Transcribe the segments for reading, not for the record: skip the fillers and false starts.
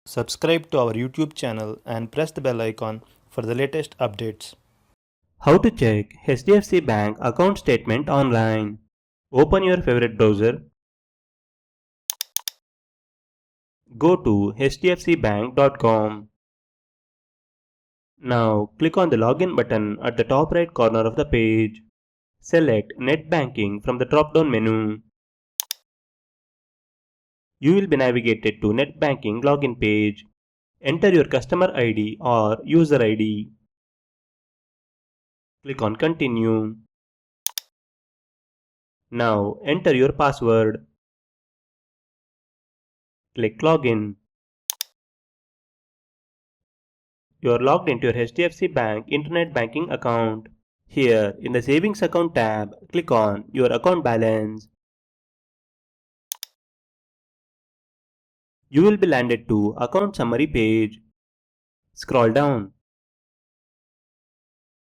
Subscribe to our YouTube channel and press the bell icon for the latest updates. How to check HDFC Bank account statement online. Open your favorite browser. Go to hdfcbank.com. Now click on the login button at the top right corner of the page. Select Net Banking from the drop-down menu. You will be navigated to Net Banking login page. Enter your customer ID or user ID. Click on Continue. Now enter your password. Click Login. You are logged into your HDFC Bank Internet Banking account. Here, in the Savings Account tab, click on your account balance. You will be landed to Account Summary page. Scroll down.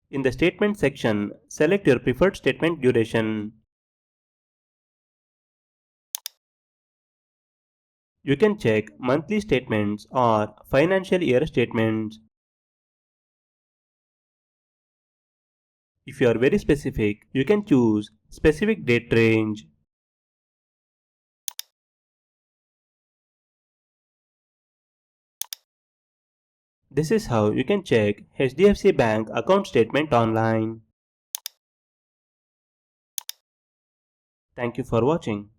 In the Statement section, select your preferred statement duration. You can check monthly statements or financial year statements. If you are very specific, you can choose specific date range. This is how you can check HDFC Bank account statement online. Thank you for watching.